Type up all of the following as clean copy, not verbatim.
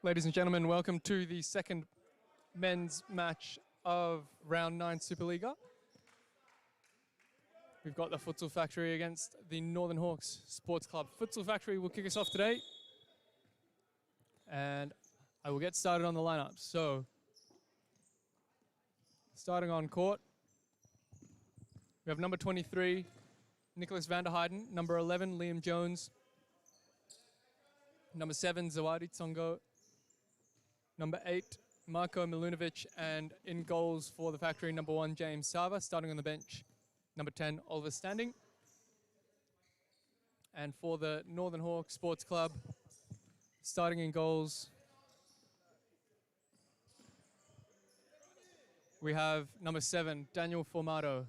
Ladies and gentlemen, welcome to the second men's match of round 9 Superliga. We've got the Futsal Factory against the Northern Hawks Sports Club. Futsal Factory will kick us off today. And I will get started on the lineup. So, starting on court, we have number 23, Nicholas van der Heijden, number 11, Liam Jones, number 7, Zawadi Tsongo, number 8, Marko Milunovic, and in goals for the Factory, number 1, James Sava, starting on the bench, number 10, Oliver Standing. And for the Northern Hawk Sports Club, starting in goals, we have number 7, Daniel Formato.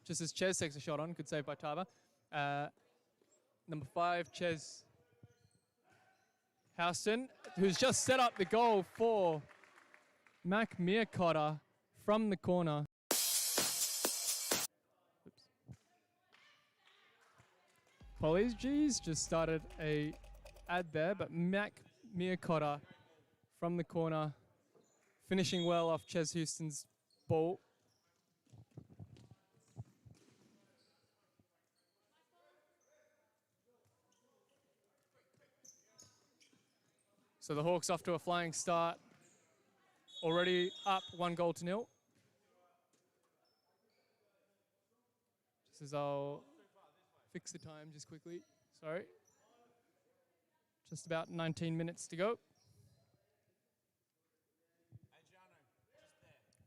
Just as Ches takes a shot on, good save by Tava. Number 5, Ches Houston, who's just set up the goal for Mac Meercotta from the corner. Oops. Apologies, just started a ad there, but Mac Meercotta from the corner, finishing well off Ches Houston's ball. So the Hawks off to a flying start. Already up 1-0. Just as I'll fix the time just quickly. Sorry. Just about 19 minutes to go.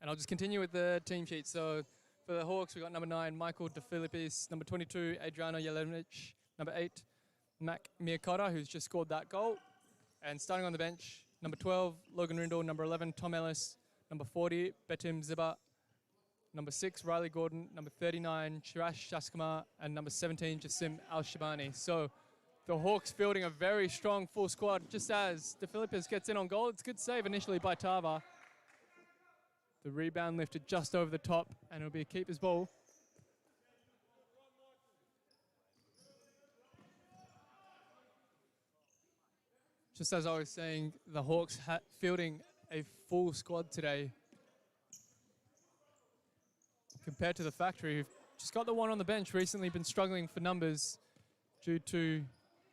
And I'll just continue with the team sheet. So for the Hawks, we've got number 9, Michael De Filippis, number 22, Adriano Jelenovic, number 8, Mac Meercotta, who's just scored that goal. And starting on the bench, number 12, Logan Rindle, number 11, Tom Ellis, number 40, Betim Ziba, number 6, Riley Gordon, number 39, Shirash Shaskama, and number 17, Jasim Al-Shabani. So the Hawks fielding a very strong full squad. Just as De Filippis gets in on goal, it's a good save initially by Tava. The rebound lifted just over the top, and it'll be a keeper's ball. Just as I was saying, the Hawks fielding a full squad today compared to the Factory, who've just got the one on the bench, recently been struggling for numbers due to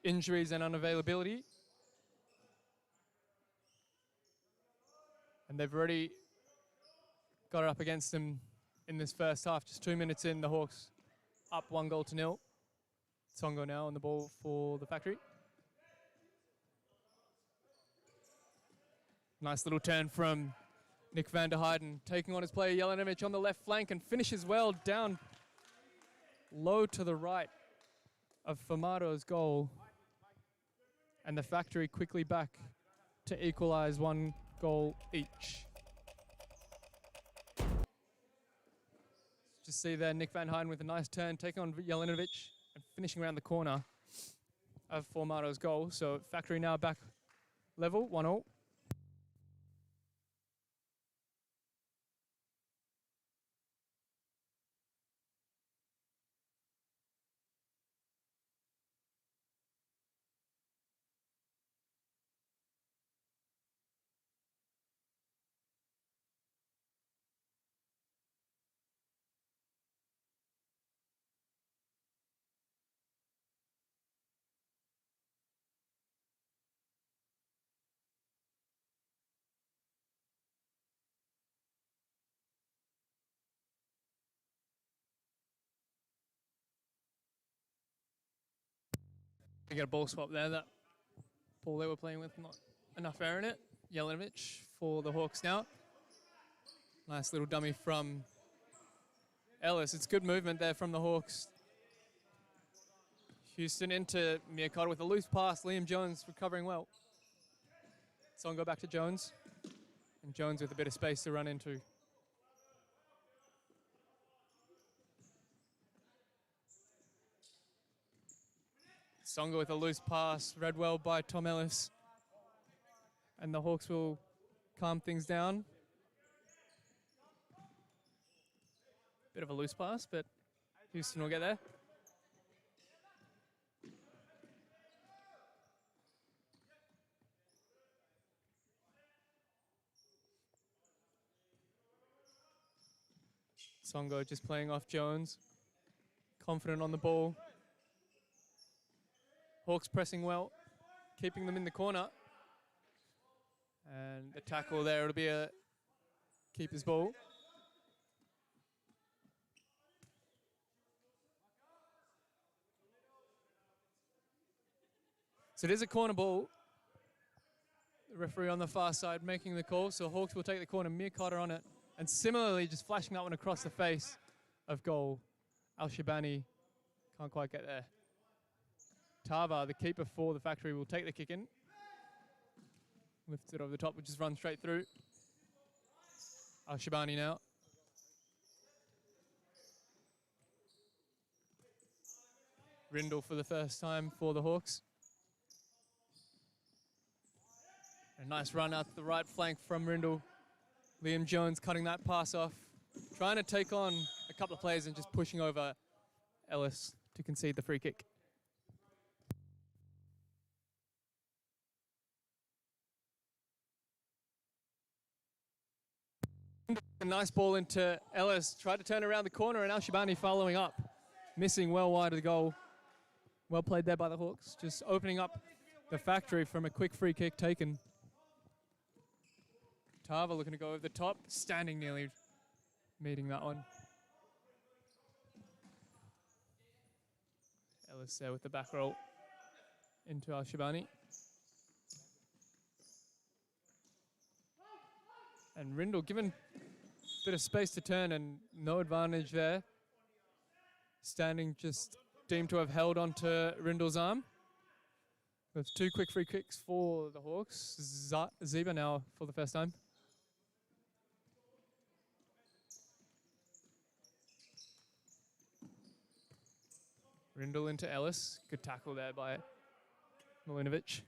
injuries and unavailability. And they've already got it up against them in this first half. Just 2 minutes in, the Hawks up 1-0. Tsongo now on the ball for the Factory. Nice little turn from Nick van der Heijden, taking on his player Jelenovic on the left flank and finishes well down low to the right of Formato's goal. And the Factory quickly back to equalize 1 goal each. Just see there Nick van Heijden with a nice turn, taking on Jelenovic and finishing around the corner of Formato's goal. So Factory now back level, 1-1. They get a ball swap there. That ball they were playing with, not enough air in it. Jelenovic for the Hawks now. Nice little dummy from Ellis. It's good movement there from the Hawks. Houston into Meercotta with a loose pass. Liam Jones recovering well. Tsongo back to Jones. And Jones with a bit of space to run into. Tsongo with a loose pass, read well by Tom Ellis. And the Hawks will calm things down. Bit of a loose pass, but Houston will get there. Songo just playing off Jones. Confident on the ball. Hawks pressing well, keeping them in the corner. And the tackle there, it'll be a keeper's ball. So it is a corner ball. The referee on the far side making the call. So Hawks will take the corner, Mir Cotter on it. And similarly, just flashing that one across the face of goal. Al-Shabani can't quite get there. Tava, the keeper for the Factory, will take the kick in. Lifts it over the top, will just run straight through. Al-Shabani now. Rindle for the first time for the Hawks. A nice run out the right flank from Rindle. Liam Jones cutting that pass off. Trying to take on a couple of players and just pushing over Ellis to concede the free kick. A nice ball into Ellis. Tried to turn around the corner and Al-Shabani following up. Missing well wide of the goal. Well played there by the Hawks. Just opening up the Factory from a quick free kick taken. Tava looking to go over the top. Standing nearly meeting that one. Ellis there with the back roll into Al-Shabani. And Rindle given a bit of space to turn and no advantage there. Standing just deemed to have held onto Rindle's arm. With two quick free kicks for the Hawks. Ziba now for the first time. Rindle into Ellis. Good tackle there by Milinovic.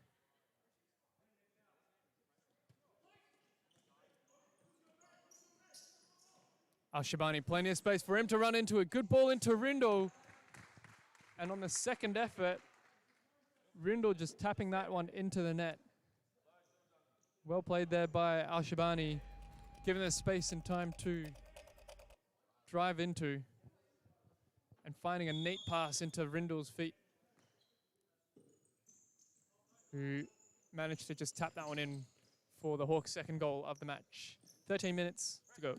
Al-Shabani, plenty of space for him to run into. A good ball into Rindle. And on the second effort, Rindle just tapping that one into the net. Well played there by Al-Shabani, giving us space and time to drive into. And finding a neat pass into Rindle's feet, who managed to just tap that one in for the Hawks' second goal of the match. 13 minutes to go.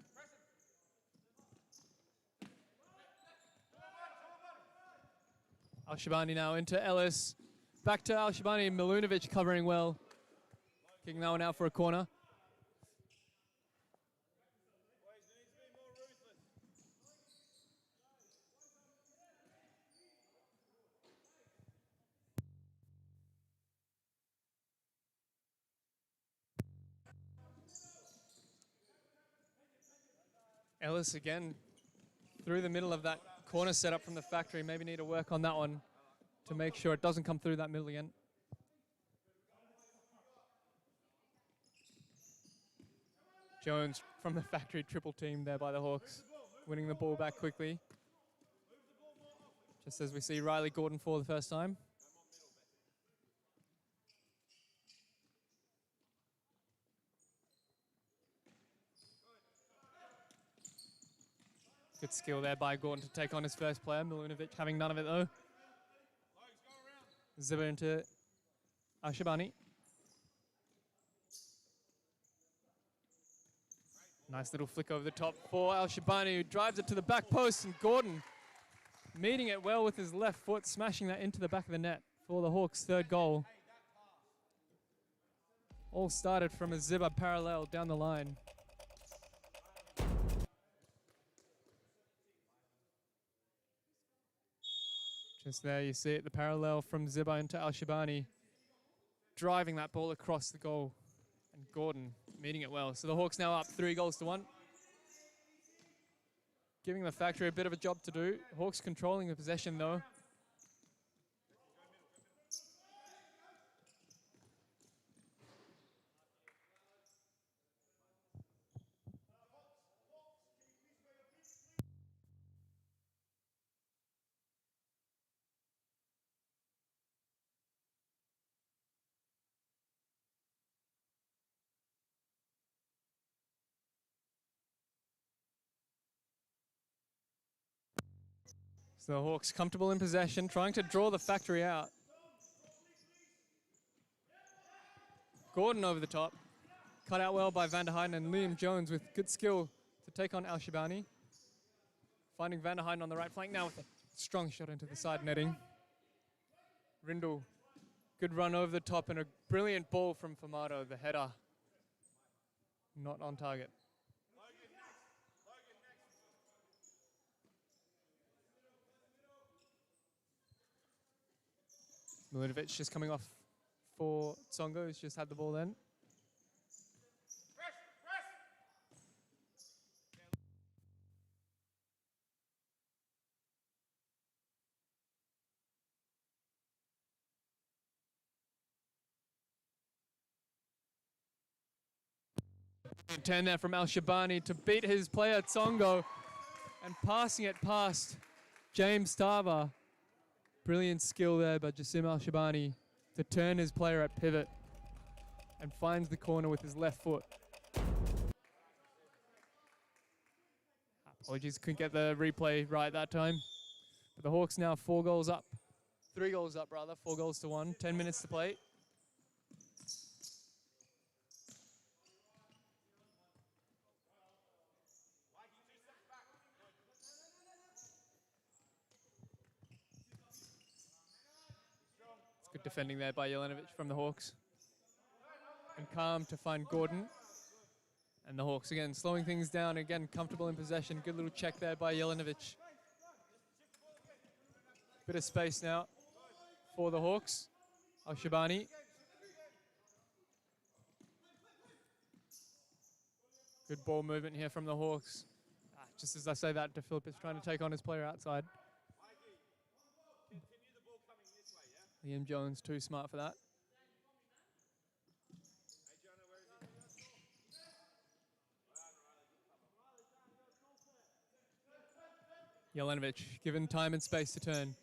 Al-Shabani now into Ellis. Back to Al-Shabani, Milinovic covering well. Kicking that one out for a corner. Ellis again through the middle of that corner setup from the Factory. Maybe need to work on that one to make sure it doesn't come through that middle again. Jones from the Factory, triple team there by the Hawks, winning the ball back quickly. Just as we see Riley Gordon for the first time. Good skill there by Gordon to take on his first player. Milinovic having none of it though. Ziba into Al-Shabani. Nice little flick over the top for Al-Shabani, who drives it to the back post, and Gordon meeting it well with his left foot, smashing that into the back of the net for the Hawks' third goal. All started from a Ziba parallel down the line. Just there you see it, the parallel from Ziba into Al-Shabani, driving that ball across the goal, and Gordon meeting it well. So the Hawks now up 3-1. Giving the Factory a bit of a job to do. Hawks controlling the possession though. So the Hawks comfortable in possession, trying to draw the factory out. Gordon over the top. Cut out well by Van der Heijden, and Liam Jones with good skill to take on Al Shabani. Finding Van der Heijden on the right flank now with a strong shot into the side netting. Rindle, good run over the top and a brilliant ball from Famato, the header. Not on target. Milinovic just coming off for Tsongo, who's just had the ball then. Turn there from Al Shabani to beat his player Tsongo and passing it past James Tava. Brilliant skill there by Jassim Al Shabani to turn his player at pivot and finds the corner with his left foot. Apologies, couldn't get the replay right that time. But the Hawks now 4 goals up. 3 goals up rather, 4 goals to 1. 10 minutes to play. Good defending there by Jelenovic from the Hawks. And calm to find Gordon. And the Hawks again slowing things down, again comfortable in possession. Good little check there by Jelenovic. Bit of space now for the Hawks. Al Shabani. Good ball movement here from the Hawks. Just as I say that, DePhilip is trying to take on his player outside. Liam Jones too smart for that. Jelenovic given time and space to turn.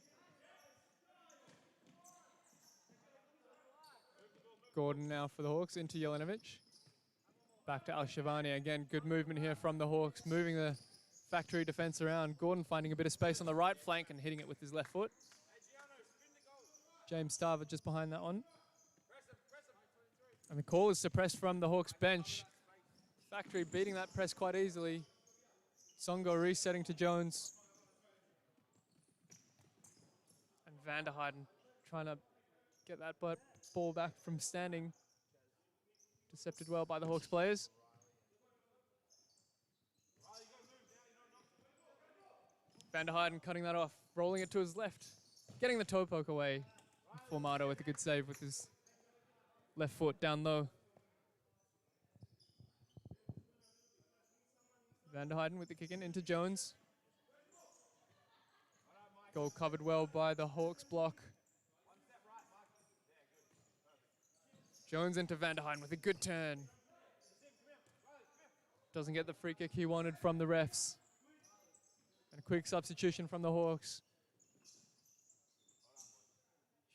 Gordon now for the Hawks into Jelenovic. Back to Al Shabani again. Good movement here from the Hawks, moving the factory defense around. Gordon finding a bit of space on the right flank and hitting it with his left foot. James Starver just behind that one. And the call is suppressed from the Hawks bench. Factory beating that press quite easily. Songo resetting to Jones. And Van der Heijden trying to get that ball back from standing. Decepted well by the Hawks players. Van der Heijden cutting that off, rolling it to his left. Getting the toe poke away. Formato with a good save with his left foot down low. Van der Heijden with the kick in into Jones. Goal covered well by the Hawks block. Jones into Van der Heijden with a good turn. Doesn't get the free kick he wanted from the refs. And a quick substitution from the Hawks.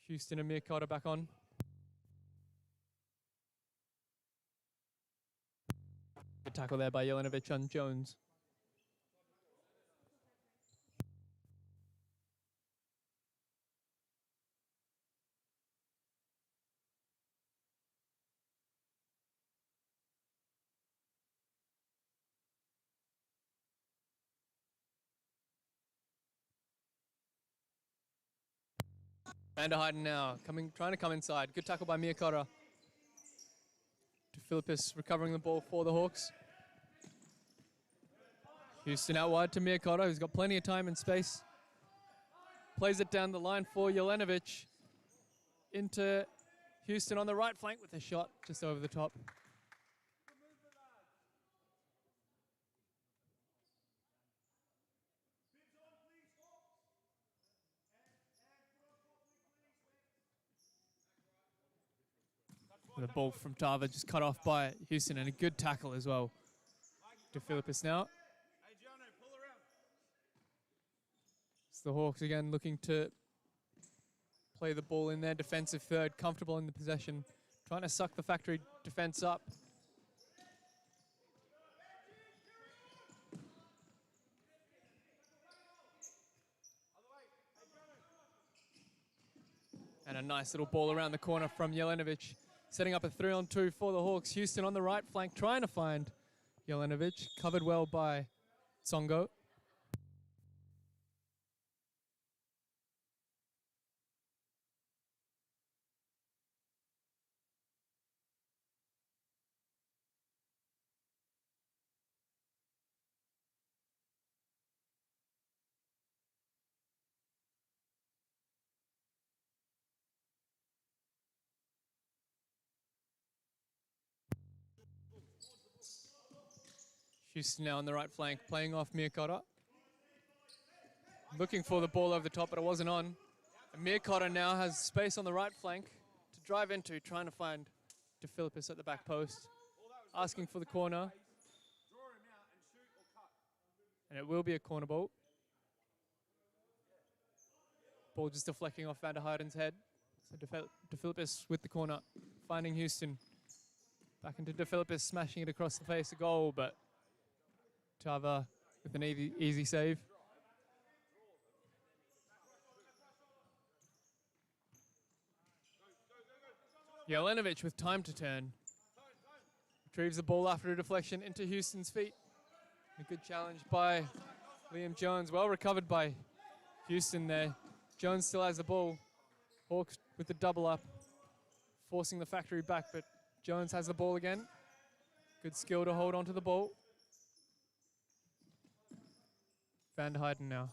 Houston and Mirkota back on. Good tackle there by Jelenovic on Jones. Van der Heijden now, trying to come inside. Good tackle by Mirkota. DePhilipis recovering the ball for the Hawks. Houston out wide to Mirkota, who's got plenty of time and space. Plays it down the line for Jelenovic. Into Houston on the right flank with a shot just over the top. The ball from Tava just cut off by Houston and a good tackle as well. DePhilipis now. It's the Hawks again looking to play the ball in their defensive third, comfortable in the possession, trying to suck the factory defense up. And a nice little ball around the corner from Jelenovic, setting up a 3-on-2 for the Hawks. Houston on the right flank trying to find Jelenovic, covered well by Tsongo. Houston now on the right flank, playing off Mirkota. Looking for the ball over the top, but it wasn't on. And Mirkota now has space on the right flank to drive into, trying to find DeFilippis at the back post. Asking for the corner. And it will be a corner ball. Ball just deflecting off Van der Heiden's head. So DeFilippis with the corner, finding Houston. Back into DeFilippis, smashing it across the face of goal, but Tava with an easy save. Jelenovic with time to turn. Retrieves the ball after a deflection into Houston's feet. A good challenge by Liam Jones. Well recovered by Houston there. Jones still has the ball. Hawks with the double up, forcing the factory back, but Jones has the ball again. Good skill to hold onto the ball. Van der Heiden now.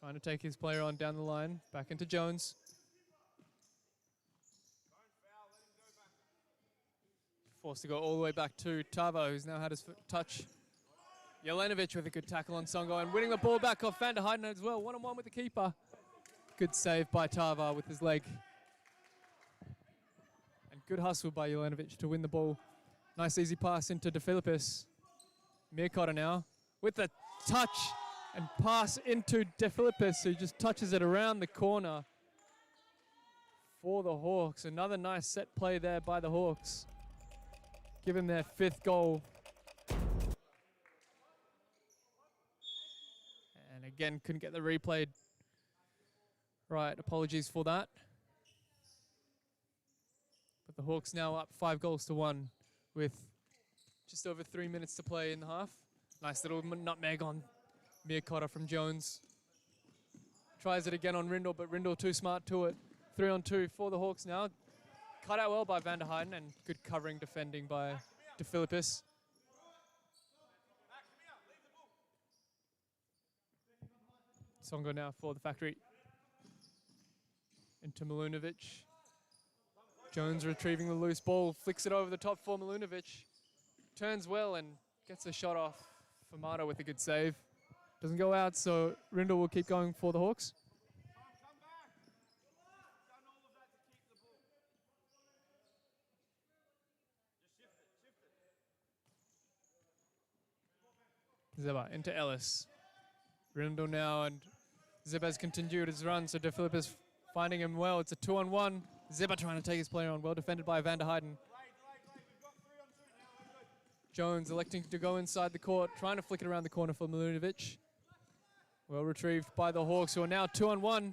Trying to take his player on down the line. Back into Jones. Forced to go all the way back to Tavo, who's now had his touch. Jelenovic with a good tackle on Tsongo and winning the ball back off Van der Heiden as well. 1-on-1 with the keeper. Good save by Tava with his leg. And good hustle by Jelenovic to win the ball. Nice easy pass into DeFilippis. Mirkota now with the touch and pass into DeFilippis, who just touches it around the corner for the Hawks. Another nice set play there by the Hawks, given their 5th goal. And again, couldn't get the replay right. Apologies for that. But the Hawks now up 5-1 with just over 3 minutes to play in the half. Nice little nutmeg on Mirkota from Jones. Tries it again on Rindle, but Rindle too smart to it. 3-on-2 for the Hawks now. Cut out well by Van der Heiden and good covering defending by DeFilippis. Tsongo now for the factory. Into Milunovic. Jones retrieving the loose ball, flicks it over the top for Milunovic. Turns well and gets a shot off. Famata with a good save. Doesn't go out, so Rindle will keep going for the Hawks. Zeba into Ellis. Rindle now, and Zeba's continued his run, so DeFilippis finding him well. It's a 2-on-1. Zeba trying to take his player on, well defended by Van der Heiden. Jones electing to go inside the court, trying to flick it around the corner for Milunovic. Well retrieved by the Hawks, who are now 2-on-1.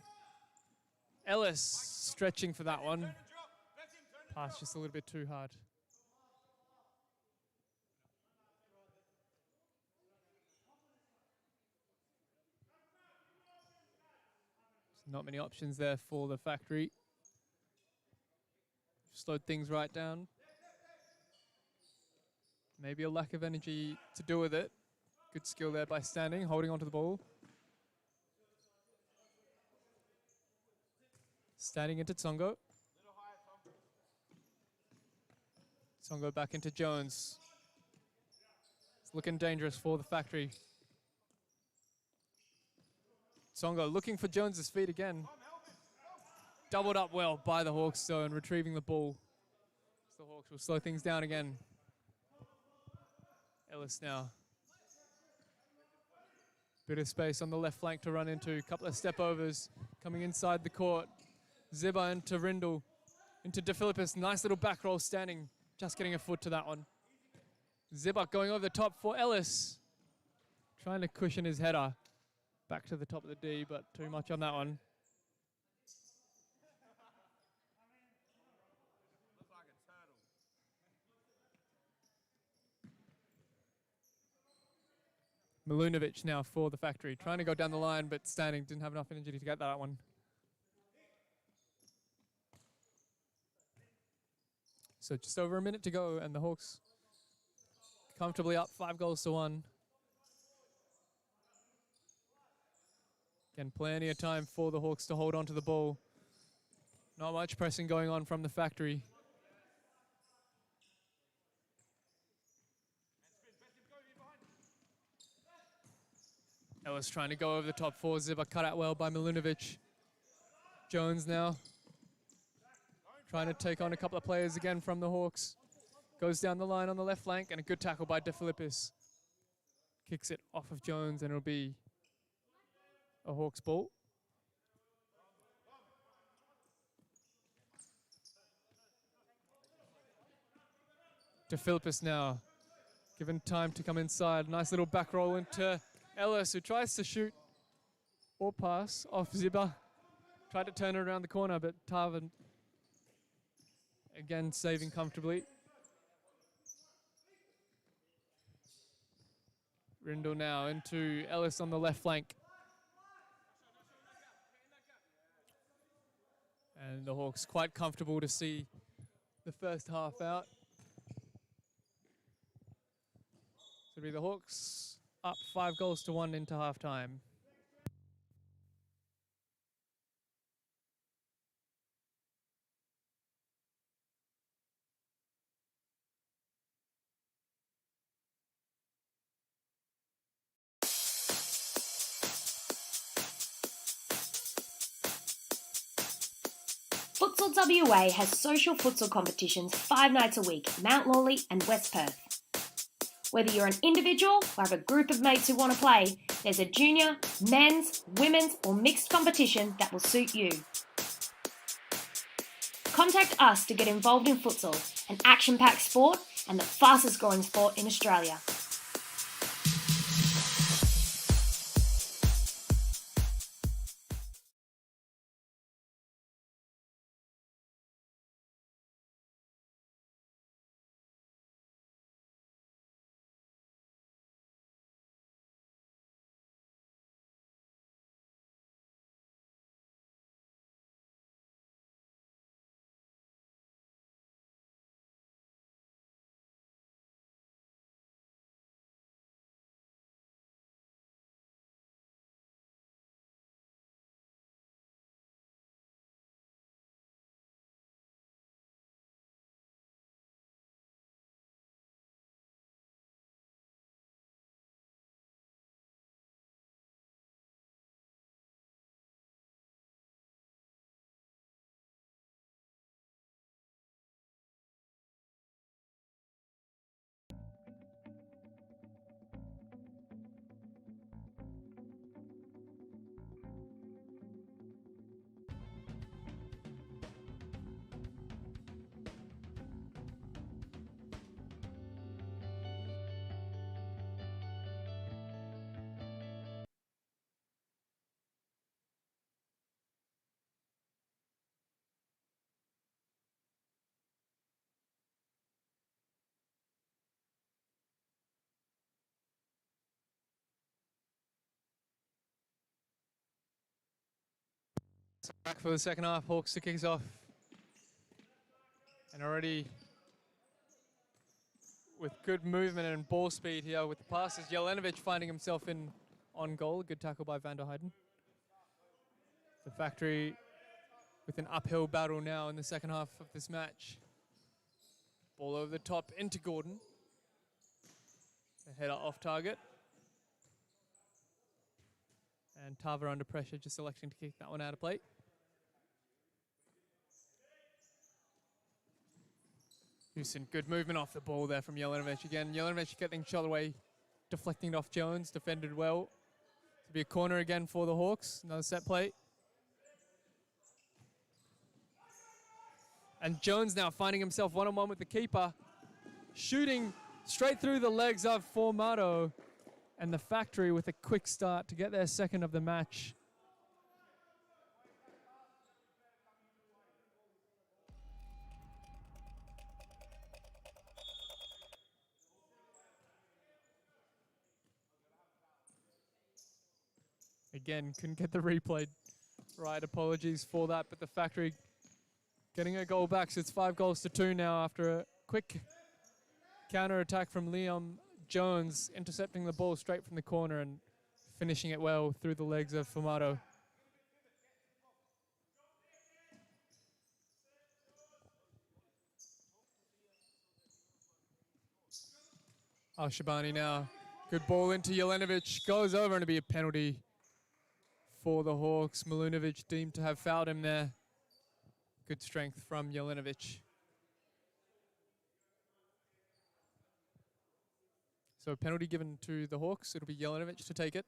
Ellis stretching for that one. Pass just a little bit too hard. Not many options there for the factory. Slowed things right down. Maybe a lack of energy to do with it. Good skill there by Standing, holding onto the ball. Standing into Tsongo. Tsongo back into Jones. It's looking dangerous for the factory. Tsongo looking for Jones's feet again. Doubled up well by the Hawks though, and retrieving the ball. So the Hawks will slow things down again. Ellis now. Bit of space on the left flank to run into. Couple of step overs coming inside the court. Zeba into Rindle. Into DeFilippis. Nice little back roll Standing. Just getting a foot to that one. Zeba going over the top for Ellis. Trying to cushion his header. Back to the top of the D, but too much on that one. Milunovic now for the Factory. Trying to go down the line, but standing. Didn't have enough energy to get that one. So just over a minute to go, and the Hawks comfortably up 5-1. Again, plenty of time for the Hawks to hold on to the ball. Not much pressing going on from the Factory. Ellis trying to go over the top four. Ziba cut out well by Milunovic. Jones now trying to take on a couple of players again from the Hawks. Goes down the line on the left flank, and a good tackle by De Philippis. Kicks it off of Jones, and it'll be a Hawks ball. De Philippis now given time to come inside. Nice little back roll into Ellis, who tries to shoot or pass off Ziba. Tried to turn it around the corner, but Tarvin again saving comfortably. Rindle now into Ellis on the left flank. And the Hawks quite comfortable to see the first half out. So it'll be the Hawks up 5-1 into halftime. Futsal WA has social futsal competitions 5 nights a week, Mount Lawley and West Perth. Whether you're an individual or have a group of mates who want to play, there's a junior, men's, women's or mixed competition that will suit you. Contact us to get involved in futsal, an action-packed sport and the fastest growing sport in Australia. Back for the second half, Hawks to kick us off. And already with good movement and ball speed here with the passes, Jelenovic finding himself in on goal. Good tackle by Van der Heijden. The Factory with an uphill battle now in the second half of this match. Ball over the top into Gordon. The header off target. And Tava under pressure, just electing to kick that one out of play. Houston, good movement off the ball there from Jelenovic again. Jelenovic getting shot away, deflecting it off Jones, defended well. To be a corner again for the Hawks, another set play. And Jones now finding himself one-on-one with the keeper, shooting straight through the legs of Formato. And the Factory with a quick start to get their second of the match. Again, couldn't get the replay right. Apologies for that, but the Factory getting a goal back. So it's 5-2 now after a quick counter attack from Liam Jones, intercepting the ball straight from the corner and finishing it well through the legs of Fumato. Al-Shabani now. Good ball into Jelenovic. Goes over and it'll be a penalty for the Hawks. Milunovic deemed to have fouled him there. Good strength from Jelenovic. So a penalty given to the Hawks. It'll be Jelenovic to take it.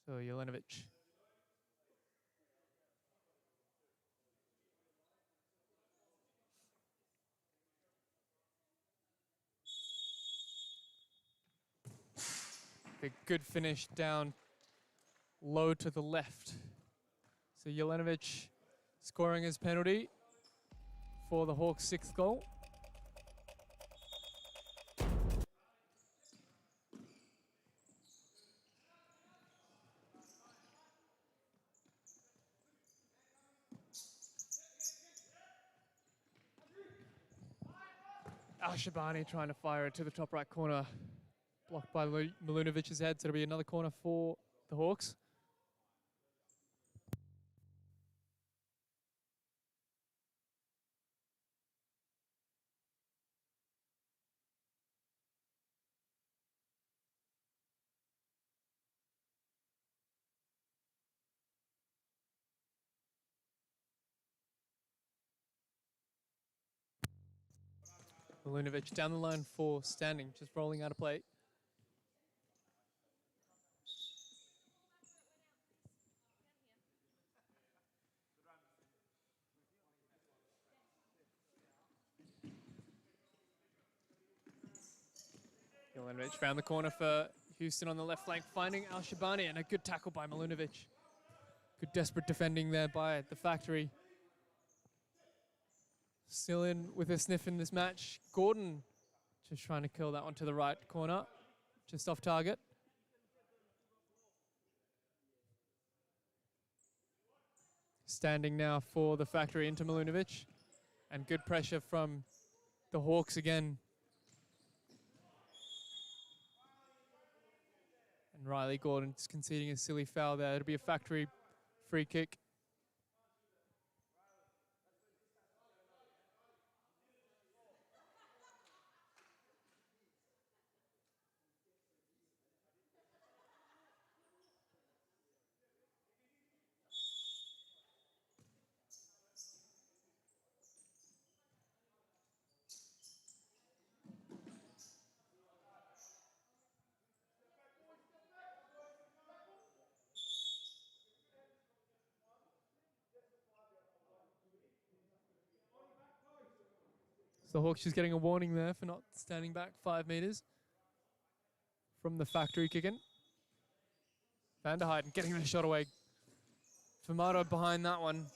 So Jelenovic. A good finish down low to the left. So Jelenovic scoring his penalty for the Hawks' 6th goal. Al-Shabani trying to fire it to the top right corner. Blocked by Milunovic's head, so it'll be another corner for the Hawks. Milunovic down the line for standing, just rolling out of play. Jelenovic found the corner for Houston on the left flank, finding Al-Shabani, and a good tackle by Milunovic. Good desperate defending there by the Factory. Still in with a sniff in this match. Gordon just trying to kill that one to the right corner, just off target. Standing now for the Factory into Milunovic, and good pressure from the Hawks again. And Riley Gordon's conceding a silly foul there. It'll be a Factory free kick. So the Hawks just getting a warning there for not standing back 5 meters from the Factory kicking. Van der Heijden getting the shot away. Fumato behind that one.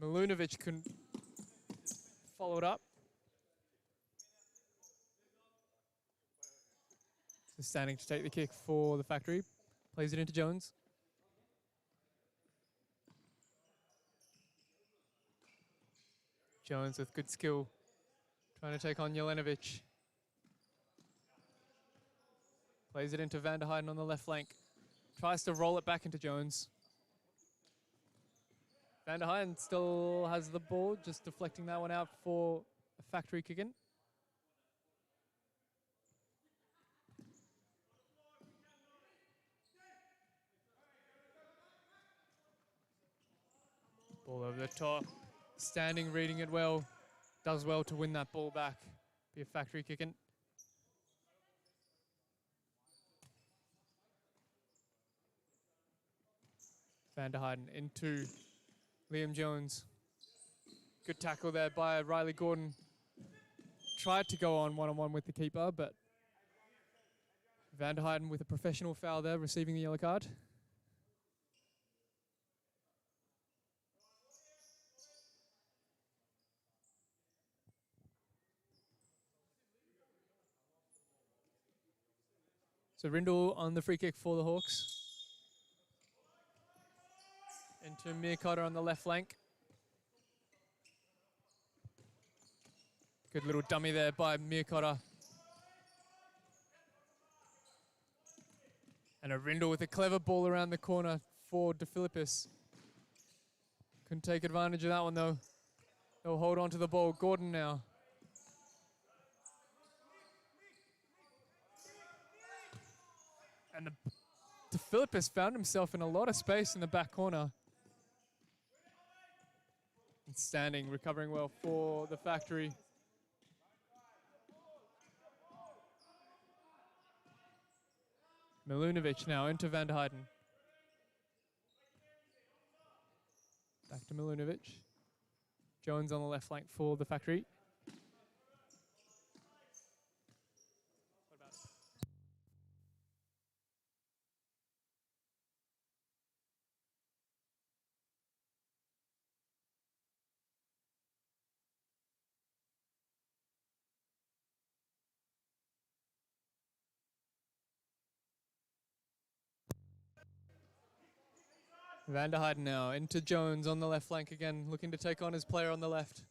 Milunovic couldn't follow it up. So standing to take the kick for the Factory. Plays it into Jones. Jones with good skill, trying to take on Jelenovic. Plays it into Van der Heijden on the left flank. Tries to roll it back into Jones. Van der Heijden still has the ball, just deflecting that one out for a Factory kick-in. Ball over the top. Standing, reading it well. Does well to win that ball back. Be a Factory kick-in. Van der Heijden into Liam Jones. Good tackle there by Riley Gordon. Tried to go on one-on-one with the keeper, but Van der Heijden with a professional foul there, receiving the yellow card. So Rindle on the free kick for the Hawks. Into Mirkota on the left flank. Good little dummy there by Mirkota. And a Rindle with a clever ball around the corner for De Philippis. Couldn't take advantage of that one though. They'll hold on to the ball. Gordon now. And De Philippis found himself in a lot of space in the back corner. And standing, recovering well for the Factory. Milunovic now into Van der Heyden. Back to Milunovic. Jones on the left flank for the Factory. Van der Heyden now into Jones on the left flank again, looking to take on his player on the left.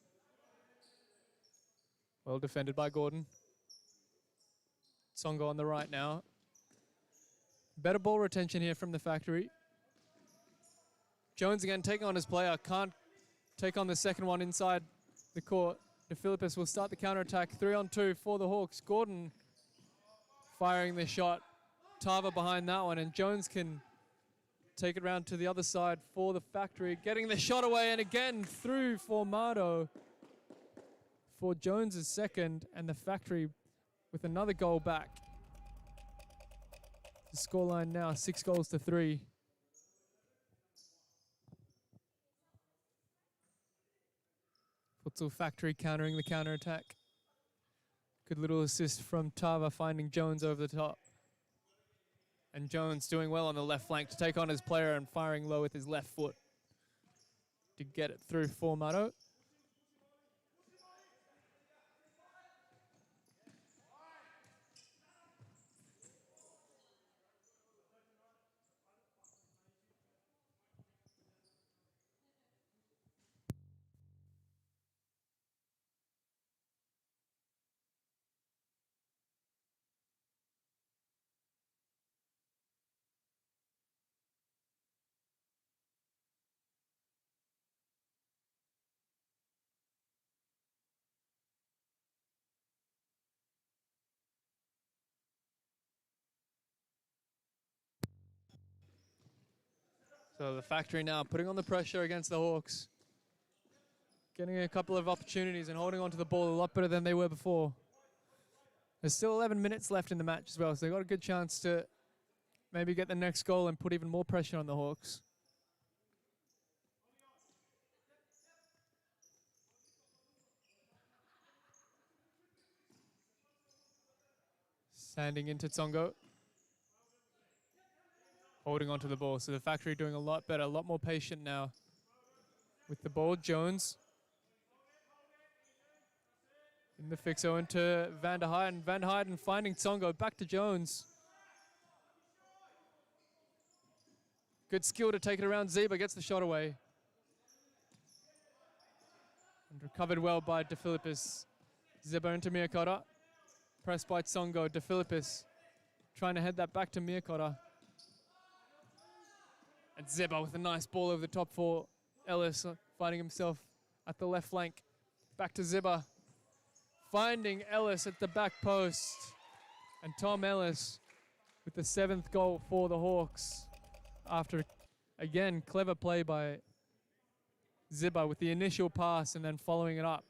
Well defended by Gordon. Tsongo on the right now. Better ball retention here from the Factory. Jones again taking on his player. Can't take on the second one inside the court. De Philippis will start the counter-attack. 3-on-2 for the Hawks. Gordon firing the shot. Tava behind that one, and Jones can take it round to the other side for the Factory. Getting the shot away, and again through for Mardo for Jones' second, and the Factory with another goal back. The scoreline now 6-3. Futsal Factory countering the counter-attack. Good little assist from Tava, finding Jones over the top. And Jones doing well on the left flank to take on his player and firing low with his left foot to get it through for Mardo. So the Factory now putting on the pressure against the Hawks. Getting a couple of opportunities and holding on to the ball a lot better than they were before. There's still 11 minutes left in the match as well, so they've got a good chance to maybe get the next goal and put even more pressure on the Hawks. Sanding into Tsongo. Holding onto the ball. So the Factory doing a lot better, a lot more patient now. With the ball, Jones. In the fixo into Van der Heyden. Van der Heyden finding Tsongo. Back to Jones. Good skill to take it around. Zeba gets the shot away. And recovered well by De Philippis. Zeba into Mirkota. Pressed by Tsongo. De Philippis trying to head that back to Mirkota. And Zeba with a nice ball over the top for Ellis, finding himself at the left flank. Back to Zeba. Finding Ellis at the back post. And Tom Ellis with the 7th goal for the Hawks. After, again, clever play by Zeba with the initial pass and then following it up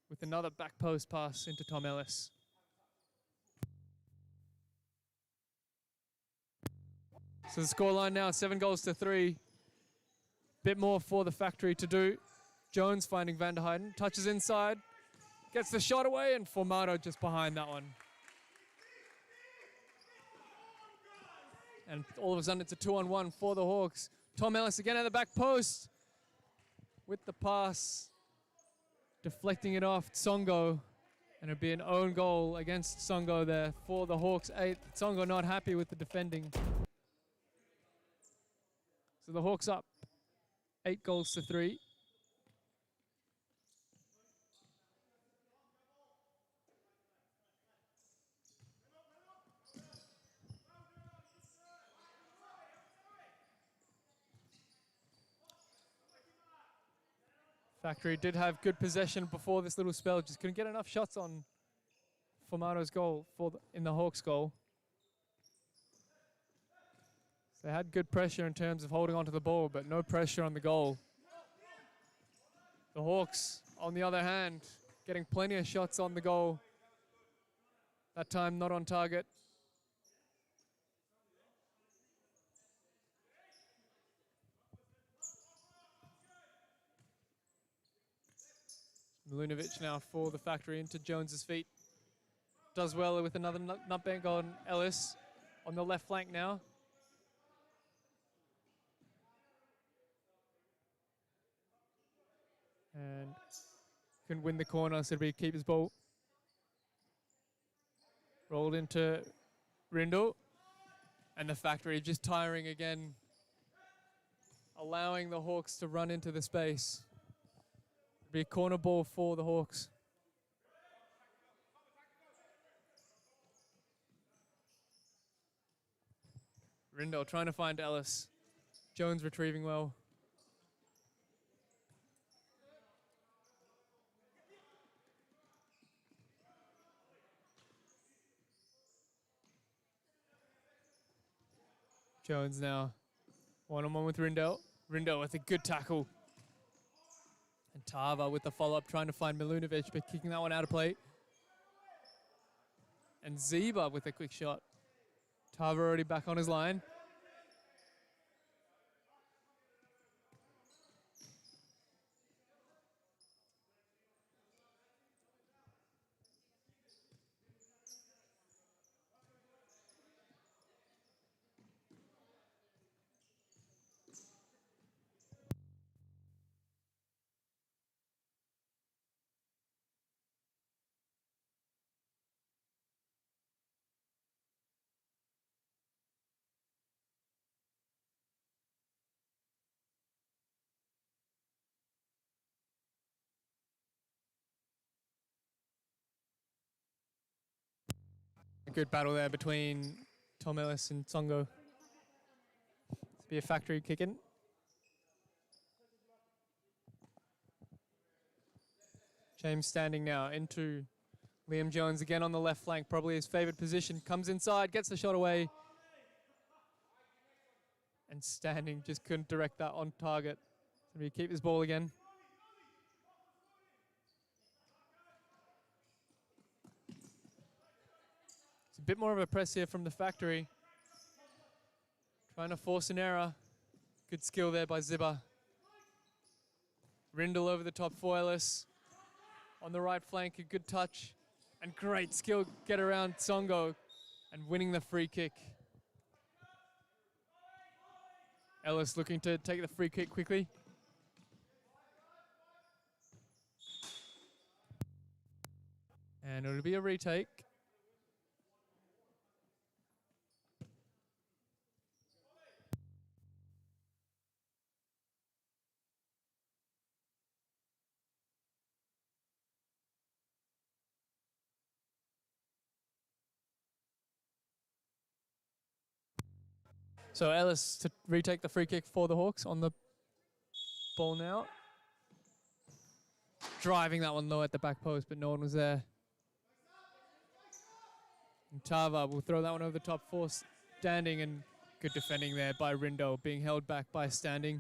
with another back post pass into Tom Ellis. So the scoreline now 7-3. Bit more for the Factory to do. Jones finding Van der Heyden. Touches inside. Gets the shot away, and Formato just behind that one. And all of a sudden it's a 2-on-1 for the Hawks. Tom Ellis again at the back post with the pass. Deflecting it off. Tsongo And it'll be an own goal against Songo there for the Hawks 8. Songo not happy with the defending. So the Hawks up 8-3. Factory did have good possession before this little spell, just couldn't get enough shots on Formato's goal in the Hawks' goal. So they had good pressure in terms of holding onto the ball, but no pressure on the goal. The Hawks, on the other hand, getting plenty of shots on the goal. That time not on target. Milinovic now for the Factory into Jones's feet. Does well with another nutmeg on Ellis on the left flank now. And couldn't win the corner, so we keep his ball. Rolled into Rindle. And the Factory just tiring again, allowing the Hawks to run into the space. It'll be a corner ball for the Hawks. Rindle trying to find Ellis. Jones retrieving well. Jones now one-on-one with Rindle. Rindle with a good tackle. And Tava with the follow-up, trying to find Milinovic, but kicking that one out of play. And Zeba with a quick shot. Tava already back on his line. A good battle there between Tom Ellis and Songo. It's be a Factory kick-in. James standing now into Liam Jones again on the left flank, probably his favoured position. Comes inside, gets the shot away. And standing, just couldn't direct that on target. So we keep his ball again. It's a bit more of a press here from the Factory. Trying to force an error. Good skill there by Ziba. Rindle over the top for Ellis. On the right flank, a good touch. And great skill, get around Songo and winning the free kick. Ellis looking to take the free kick quickly. And it'll be a retake. So Ellis to retake the free kick for the Hawks on the ball now. Driving that one low at the back post, but no one was there. And Tava will throw that one over the top for Standing, and good defending there by Rindo, being held back by Standing.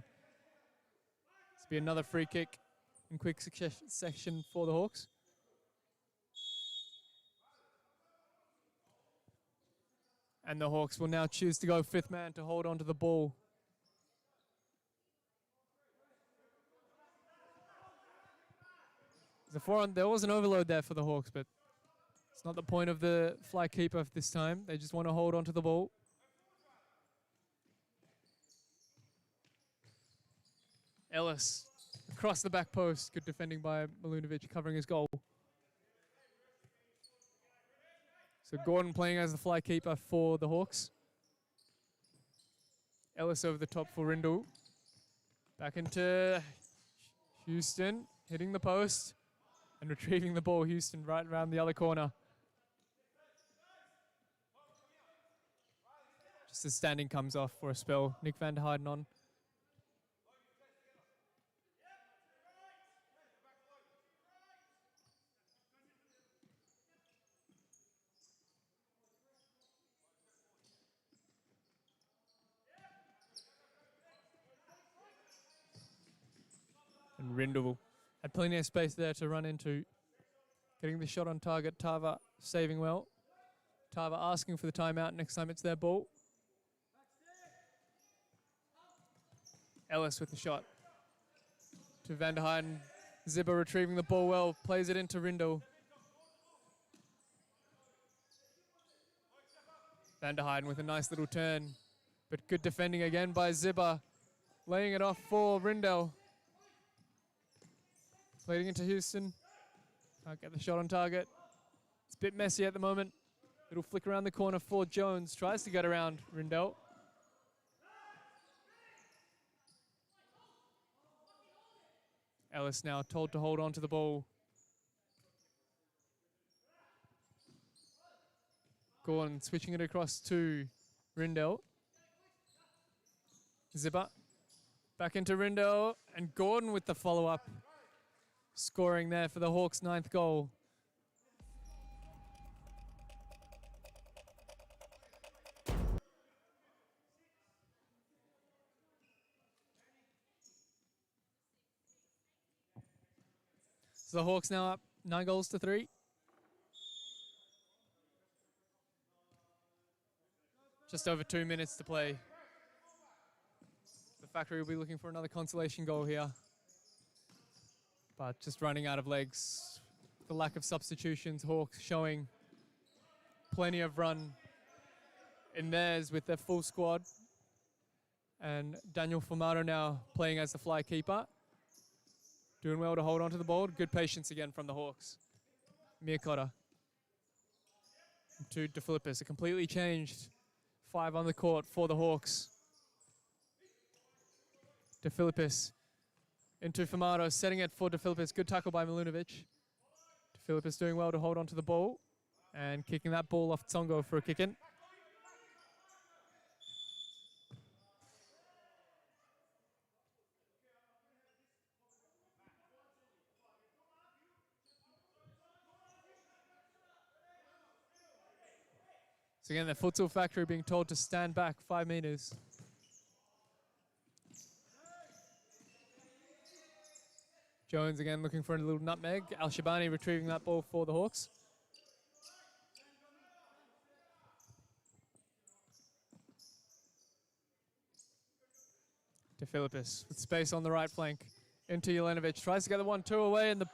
This will be another free kick in quick section for the Hawks. And the Hawks will now choose to go fifth man to hold on to the ball. There was an overload there for the Hawks, but it's not the point of the fly keeper this time. They just want to hold on to the ball. Ellis across the back post. Good defending by Milinovic, covering his goal. So Gordon playing as the fly keeper for the Hawks. Ellis over the top for Rindle. Back into Houston, hitting the post and retrieving the ball. Houston right around the other corner. Just as standing comes off for a spell. Nick van der Heijden on. And Rindle had plenty of space there to run into. Getting the shot on target. Tava saving well. Tava asking for the timeout next time it's their ball. Ellis with the shot. To van der Heijden. Zibber retrieving the ball well. Plays it into Rindle. Van der Heijden with a nice little turn. But good defending again by Zibber. Laying it off for Rindle. Leading into Houston. Can't get the shot on target. It's a bit messy at the moment. It'll flick around the corner for Jones. Tries to get around Rindle. Ellis now told to hold on to the ball. Gordon switching it across to Rindle. Zibber. Back into Rindle. And Gordon with the follow-up. Scoring there for the Hawks' 9th goal. So the Hawks now up 9-3. Just over 2 minutes to play. The Factory will be looking for another consolation goal here. But just running out of legs. The lack of substitutions, Hawks showing plenty of run in theirs with their full squad. And Daniel Fumato now playing as the fly keeper. Doing well to hold on to the ball. Good patience again from the Hawks. Miakotta. To De Filippis. A completely changed 5 on the court for the Hawks. De Filippis into Fumato, setting it for De Filippis. Good tackle by Milinovic. De Filippis doing well to hold on to the ball and kicking that ball off Tsongo for a kick-in. So again, the Futsal Factory being told to stand back 5 meters. Jones again looking for a little nutmeg. Al-Shabani retrieving that ball for the Hawks. De Filippis with space on the right flank. Into Jelenovic. Tries to get the 1-2 away, and the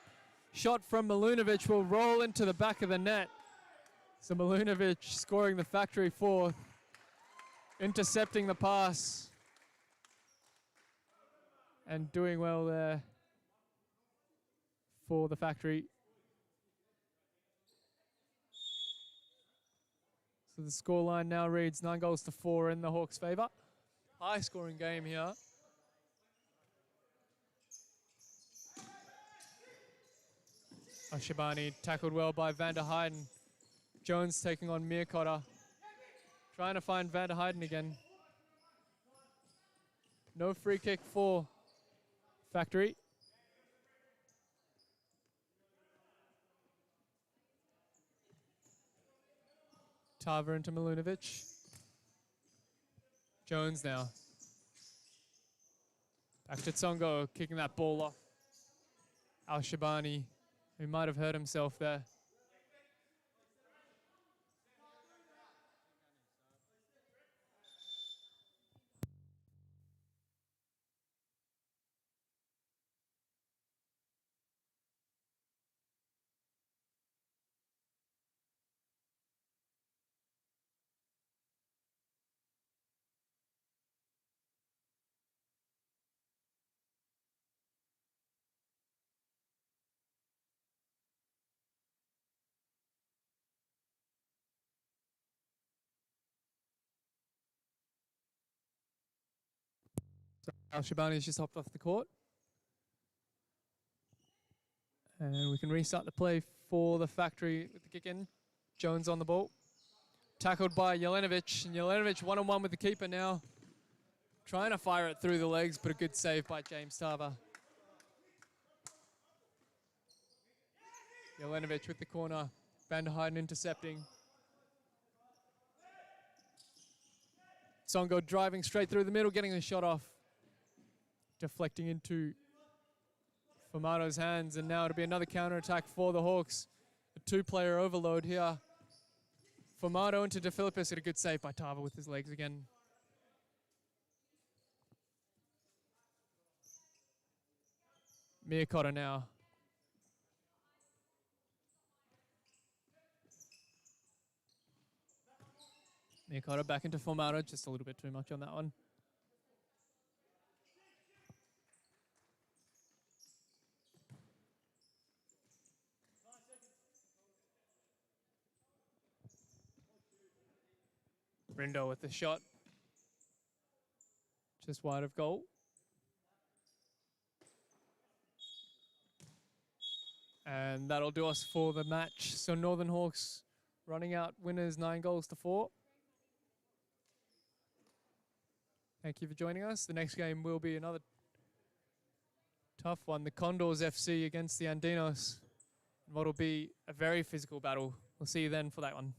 shot from Milinovic will roll into the back of the net. So Milinovic scoring the Factory 4th. Intercepting the pass. And doing well there for the Factory. So the scoreline now reads 9-4 in the Hawks' favour. High scoring game here. Ashibani tackled well by van der Heijden. Jones taking on Miakotta. Trying to find van der Heijden again. No free kick for Factory. Tava into Milinovic. Jones now. Back to Tsongo, kicking that ball off. Al-Shabani, who might have hurt himself there. Al-Shabani's just hopped off the court. And we can restart the play for the Factory with the kick in. Jones on the ball. Tackled by Jelenovic. And Jelenovic one-on-one with the keeper now. Trying to fire it through the legs, but a good save by James Tarver. Jelenovic with the corner. Van der Heijden intercepting. Songo driving straight through the middle, getting the shot off. Deflecting into Formato's hands, and now it'll be another counter-attack for the Hawks. A two-player overload here. Formato into De Philippis, and a good save by Tarver with his legs again. Miyakotta now. Miyakotta back into Formato, just a little bit too much on that one. Rindo with the shot. Just wide of goal. And that'll do us for the match. So Northern Hawks running out winners 9-4. Thank you for joining us. The next game will be another tough one. The Condors FC against the Andinos. What'll be a very physical battle. We'll see you then for that one.